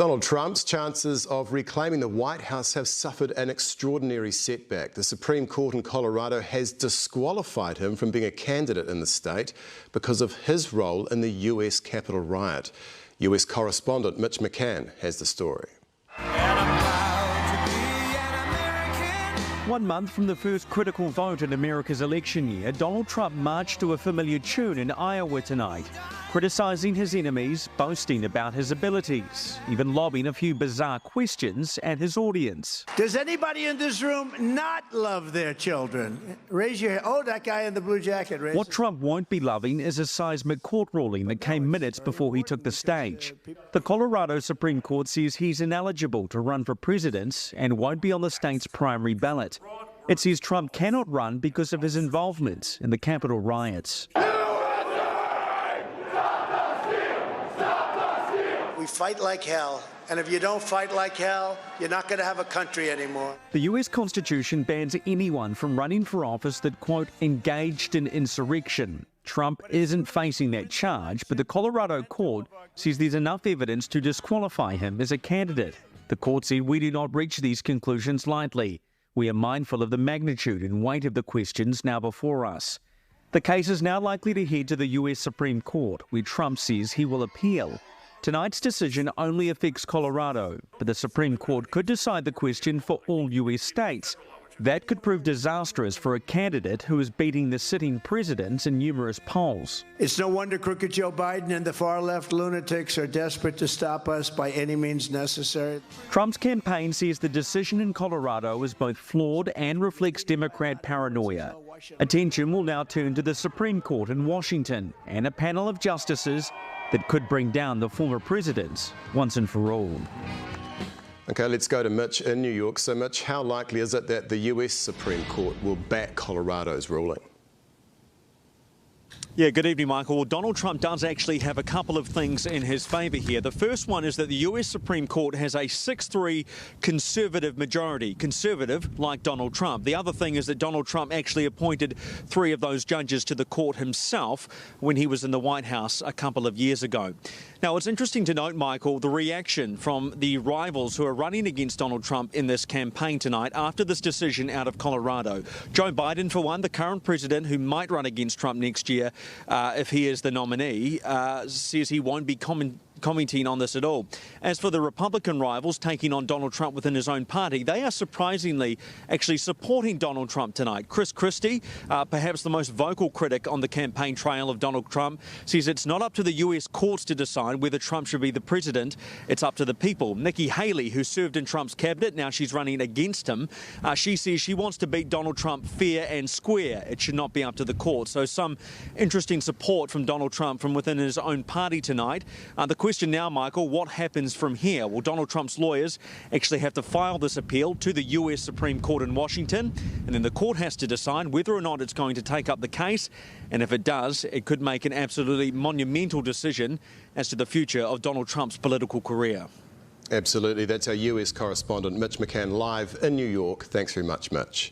Donald Trump's chances of reclaiming the White House have suffered an extraordinary setback. The Supreme Court in Colorado has disqualified him from being a candidate in the state because of his role in the US Capitol riot. US correspondent Mitch McCann has the story. 1 month from the first critical vote in America's election year, Donald Trump marched to a familiar tune in Iowa tonight, criticising his enemies, boasting about his abilities, even lobbing a few bizarre questions at his audience. Does anybody in this room not love their children? Raise your hand. Oh, that guy in the blue jacket. What Trump won't be loving is a seismic court ruling that came minutes before he took the stage. The Colorado Supreme Court says he's ineligible to run for president and won't be on the state's primary ballot. It says Trump cannot run because of his involvement in the Capitol riots. We fight like hell, and if you don't fight like hell, you're not going to have a country anymore. The US Constitution bans anyone from running for office that, quote, engaged in insurrection. Trump isn't facing that charge, but the Colorado court says there's enough evidence to disqualify him as a candidate. The court said we do not reach these conclusions lightly. We are mindful of the magnitude and weight of the questions now before us. The case is now likely to head to the US Supreme Court, where Trump says he will appeal. Tonight's decision only affects Colorado, but the Supreme Court could decide the question for all US states. That could prove disastrous for a candidate who is beating the sitting president in numerous polls. It's no wonder crooked Joe Biden and the far-left lunatics are desperate to stop us by any means necessary. Trump's campaign says the decision in Colorado is both flawed and reflects Democrat paranoia. Attention will now turn to the Supreme Court in Washington and a panel of justices that could bring down the former president once and for all. Okay, let's go to Mitch in New York. So Mitch, how likely is it that the US Supreme Court will back Colorado's ruling? Yeah, good evening, Michael. Well, Donald Trump does actually have a couple of things in his favour here. The first one is that the US Supreme Court has a 6-3 conservative majority. Conservative, like Donald Trump. The other thing is that Donald Trump actually appointed 3 of those judges to the court himself when he was in the White House a couple of years ago. Now, it's interesting to note, Michael, the reaction from the rivals who are running against Donald Trump in this campaign tonight after this decision out of Colorado. Joe Biden, for one, the current president who might run against Trump next year, if he is the nominee, says he won't be commenting on this at all. As for the Republican rivals taking on Donald Trump within his own party, they are surprisingly actually supporting Donald Trump tonight. Chris Christie, perhaps the most vocal critic on the campaign trail of Donald Trump, says it's not up to the US courts to decide whether Trump should be the president, it's up to the people. Nikki Haley, who served in Trump's cabinet, now she's running against him, she says she wants to beat Donald Trump fair and square. It should not be up to the courts. So some interesting support from Donald Trump from within his own party tonight. The question now, Michael, what happens from here? Will Donald Trump's lawyers actually have to file this appeal to the US Supreme Court in Washington? And then the court has to decide whether or not it's going to take up the case. And if it does, it could make an absolutely monumental decision as to the future of Donald Trump's political career. Absolutely. That's our US correspondent, Mitch McCann, live in New York. Thanks very much, Mitch.